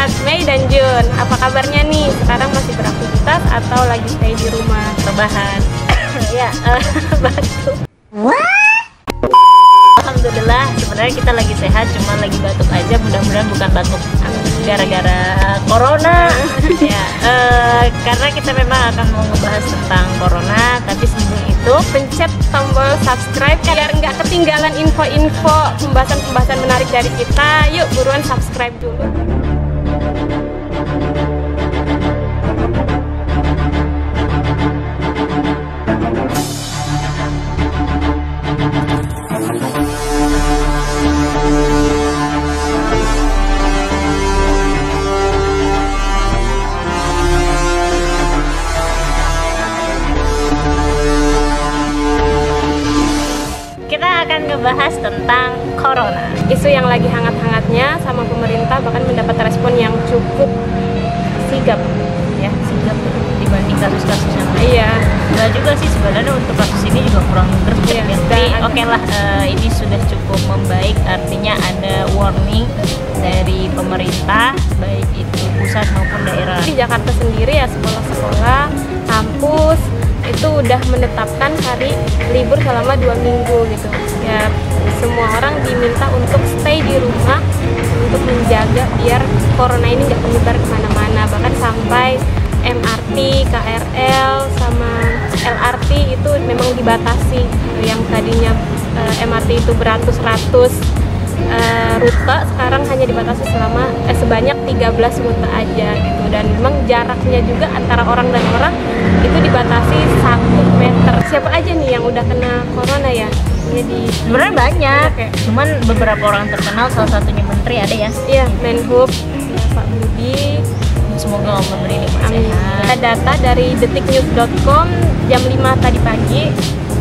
buat Mei dan Jun. Apa kabarnya nih? Sekarang masih beraktivitas atau lagi stay di rumah? Rebahan. Ya, batuk. Alhamdulillah, sebenarnya kita lagi sehat, cuma lagi batuk aja. Mudah-mudahan bukan batuk gara-gara corona. Ya, karena kita memang akan mau ngebahas tentang corona, tapi sebelum itu Pencet tombol subscribe biar nggak ketinggalan info-info pembahasan-pembahasan menarik dari kita. Yuk buruan subscribe dulu. kita akan ngebahas tentang corona. Isu yang lagi hangat-hangatnya sama pemerintah bahkan mendapat respon yang cukup sigap. Ya, sigap dibanding kasus-kasus yang lain. Iya. Enggak juga sih sebenarnya, untuk kasus ini juga kurang greget Iya, ya. Tapi oke lah, ini sudah cukup membaik. Artinya ada warning dari pemerintah, baik itu pusat maupun daerah. Di Jakarta sendiri ya, sekolah-sekolah, kampus itu udah menetapkan hari libur selama 2 minggu gitu ya. Semua orang diminta untuk stay di rumah untuk menjaga biar corona ini nggak menyebar kemana-mana. Bahkan sampai MRT, KRL, sama LRT itu memang dibatasi. Yang tadinya MRT itu beratus-ratus rute, sekarang hanya dibatasi sebanyak 13 rute aja gitu. Dan memang jaraknya juga antara orang dan orang itu dibatasi 1 meter. Siapa aja nih yang udah kena corona ya? Jadi Sebenarnya banyak, cuman beberapa orang terkenal, salah satunya menteri ada ya. iya, Menhub Pak Budi. Semoga Allah beri nikmat Amin. sehat. Ada data dari detiknews.com jam 5 tadi pagi.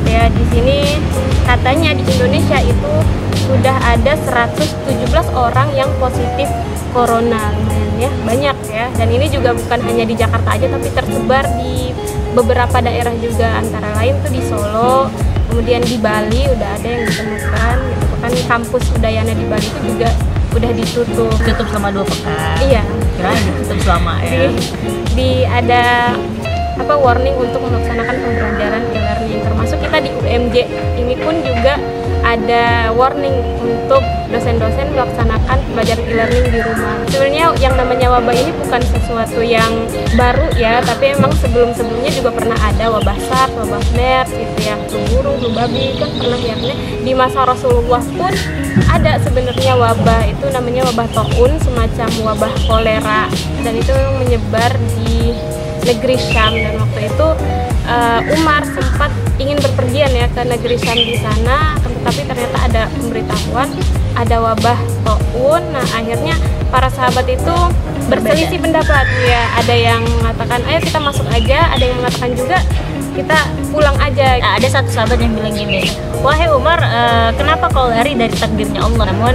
Ya, di sini katanya di Indonesia itu sudah ada 117 orang yang positif corona. Lumayan ya, banyak ya. Dan ini juga bukan hanya di Jakarta aja, tapi tersebar di beberapa daerah juga. Antara lain tuh di Solo, kemudian di Bali udah ada yang ditemukan gitu. Kan kampus Udayana di Bali itu juga udah ditutup. Tutup selama 2 pekan. Iya. Kirain ditutup selama ya. Di ada warning untuk melaksanakan pembelajaran e-learning, termasuk kita di UMJ ini pun juga ada warning untuk dosen-dosen melaksanakan pembelajaran e-learning di rumah. Sebenarnya yang namanya wabah ini bukan sesuatu yang baru ya, tapi emang sebelum-sebelumnya juga pernah ada wabah SARS, wabah MERS gitu ya, flu burung, flu babi kan pernah ya. Di masa Rasulullah pun ada sebenarnya wabah, itu namanya wabah taun, semacam wabah kolera, dan itu memang menyebar di negeri Syam. Dan waktu itu Umar sempat ingin berpergian ya ke negeri Syam di sana, tetapi ternyata ada pemberitahuan ada wabah taun. Nah, akhirnya para sahabat itu berselisih pendapat ya. Ada yang mengatakan ayo kita masuk aja, ada yang mengatakan juga kita pulang aja. Nah, ada satu sahabat yang bilang gini, wahai Umar, kenapa kau lari dari takdirnya Allah? Namun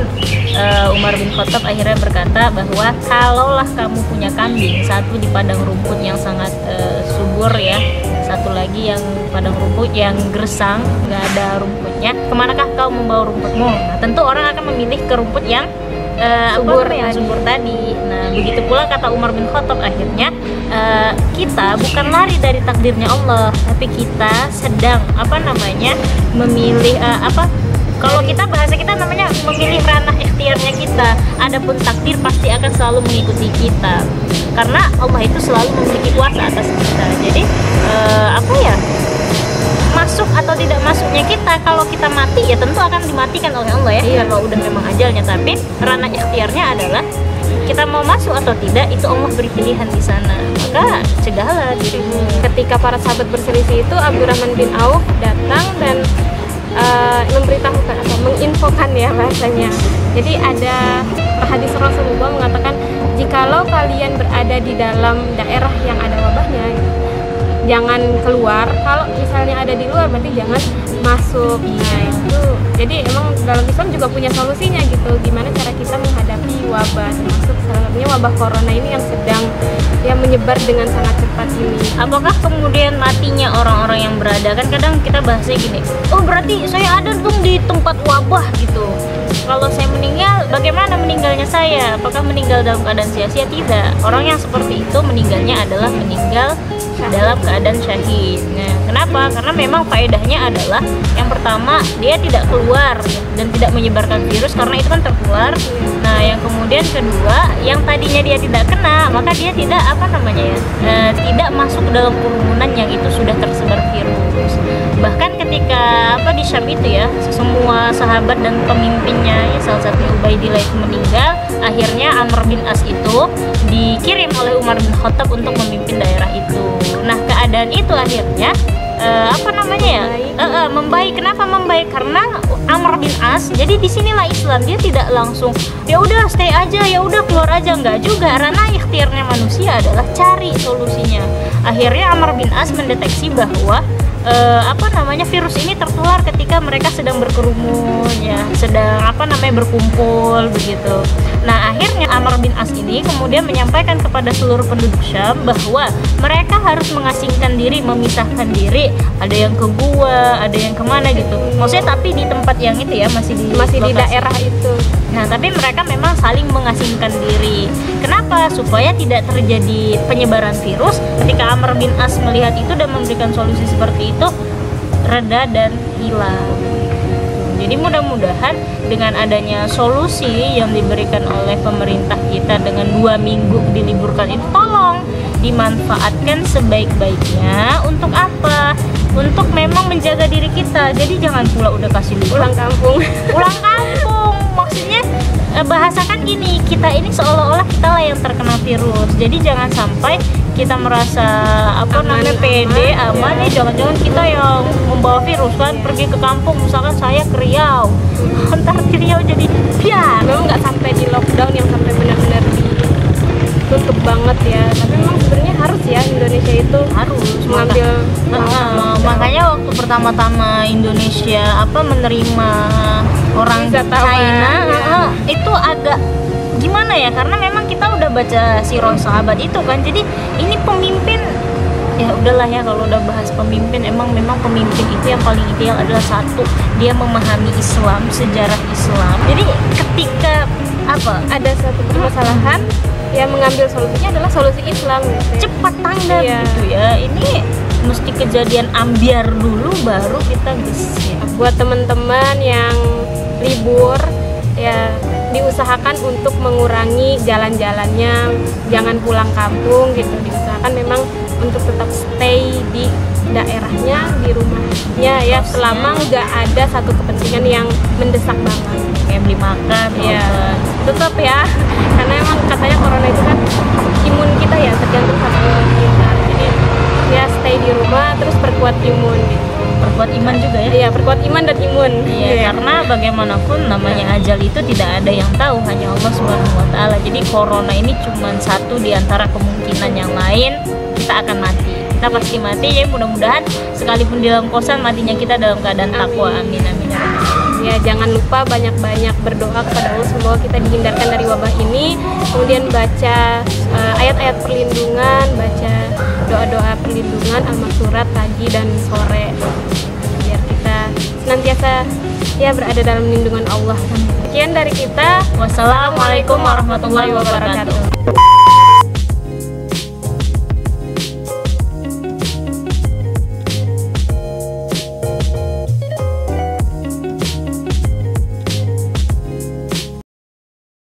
Umar bin Khattab akhirnya berkata bahwa kalaulah kamu punya kambing, satu di padang rumput yang sangat subur ya, satu lagi yang padang rumput yang gersang, nggak ada rumputnya, kemanakah kau membawa rumputmu? Nah, tentu orang akan memilih ke rumput yang subur tadi. Nah, begitu pula kata Umar bin Khattab, akhirnya kita bukan lari dari takdirnya Allah, tapi kita sedang memilih kalau kita bahasa kita namanya memilih ranah ikhtiarnya kita. Adapun takdir pasti akan selalu mengikuti kita, karena Allah itu selalu memiliki kuasa atas kita. Jadi masuk atau tidak masuknya kita, kalau kita mati ya tentu akan dimatikan oleh Allah ya. Iya. Kalau udah memang ajalnya, tapi ranah ikhtiarnya adalah kita mau masuk atau tidak, itu Allah beri pilihan di sana. Maka cegahlah dirimu. Ketika para sahabat berselisih itu, Abdurrahman bin Auf datang dan memberitahukan atau menginfokan ya bahasanya. Jadi ada hadis Rasulullah mengatakan, jikalau kalian berada di dalam daerah yang ada wabahnya, jangan keluar. Kalau misalnya ada di luar, berarti jangan masuk. Nah itu, jadi emang dalam Islam juga punya solusinya gitu, gimana cara kita menghadapi wabah, termasuk salah satunya wabah corona ini yang sedang menyebar dengan sangat cepat ini. Apakah kemudian matinya orang-orang yang berada, kan kadang kita bahasnya gini, oh berarti saya ada dong di tempat wabah gitu. kalau saya meninggal, bagaimana meninggalnya saya? Apakah meninggal dalam keadaan sia-sia? Tidak. Orang yang seperti itu meninggalnya adalah meninggal dalam keadaan syahid. Nah, kenapa? Karena memang faedahnya adalah yang pertama, dia tidak keluar dan tidak menyebarkan virus karena itu kan tertular. Nah, yang kemudian kedua, yang tadinya dia tidak kena, maka dia tidak tidak masuk ke dalam kerumunan yang itu sudah tersebar virus. Bahkan ketika di Syam itu ya, semua sahabat dan pemimpinnya ya, salah satunya Ubaidillah itu meninggal, akhirnya Amr bin As itu dikirim oleh Umar bin Khattab untuk memimpin daerah itu. Nah, keadaan itu akhirnya membaik. Kenapa membaik? Karena Amr bin As, jadi disinilah Islam, dia tidak langsung ya udah stay aja, ya udah keluar aja, enggak juga. Karena ikhtiarnya manusia adalah cari solusinya. Akhirnya Amr bin As mendeteksi bahwa virus ini tertular ketika mereka sedang berkerumun ya, sedang berkumpul begitu. Nah, akhirnya Amr bin As ini kemudian menyampaikan kepada seluruh penduduk Syam bahwa mereka harus mengasingkan diri, memisahkan diri. Ada yang ke gua, ada yang kemana gitu. Maksudnya tapi di tempat yang itu ya, masih di daerah itu. Nah, tapi mereka memang saling mengasingkan diri. Kenapa? Supaya tidak terjadi penyebaran virus. Ketika Amr bin As melihat itu dan memberikan solusi seperti itu, reda dan hilang. Jadi mudah-mudahan dengan adanya solusi yang diberikan oleh pemerintah kita dengan 2 minggu diliburkan itu, tolong dimanfaatkan sebaik-baiknya. Untuk apa? Untuk memang menjaga diri kita. Jadi jangan pula udah kasih libur Pulang kampung. Maksudnya bahasakan gini, kita ini seolah-olah kita lah yang terkena virus. Jadi jangan sampai kita merasa pede aman ya, jangan-jangan kita yang membawa virus kan, pergi ke kampung, misalkan saya ke Riau, ntar di Riau jadi biar Memang nggak sampai di lockdown yang sampai benar-benar ditutup banget ya, tapi memang sebenarnya harus ya Indonesia itu harus mengambil makanya waktu pertama-tama Indonesia menerima orang wisatawan, China ya. Itu agak gimana ya, karena memang kita udah baca sirah sahabat itu kan. Jadi ini pemimpin ya udahlah ya, kalau udah bahas pemimpin, memang pemimpin itu yang paling ideal adalah satu, dia memahami Islam, sejarah Islam. Jadi ketika ada satu permasalahan yang mengambil solusinya adalah solusi Islam gitu. cepat tanggap gitu ya. Ini mesti kejadian ambiar dulu baru kita gesit. Buat teman-teman yang libur ya, diusahakan untuk mengurangi jalan-jalannya, jangan pulang kampung gitu. Diusahakan memang untuk tetap stay di daerahnya, di rumahnya ya, selama nggak ada satu kepentingan yang mendesak banget kayak beli makan ya, tetap ya, karena emang katanya corona itu kan imun kita ya tergantung sama imun kita. Jadi ya stay di rumah, terus perkuat imun gitu. Perkuat iman juga ya. Iya, perkuat iman dan imun. Iya, karena bagaimanapun namanya ajal itu tidak ada yang tahu, hanya Allah Subhanahu wa taala. Jadi corona ini cuma satu di antara kemungkinan yang lain, kita akan mati. Kita pasti mati, ya mudah-mudahan sekalipun di dalam kosan matinya kita dalam keadaan takwa. Amin amin ya rabbal alamin. Ya, jangan lupa banyak-banyak berdoa kepada Allah semoga kita dihindarkan dari wabah ini. Kemudian baca ayat-ayat perlindungan, baca doa-doa perlindungan al-maksurat pagi dan sore, biar kita senantiasa ya berada dalam lindungan Allah. Sekian dari kita. Wassalamualaikum warahmatullahi wabarakatuh.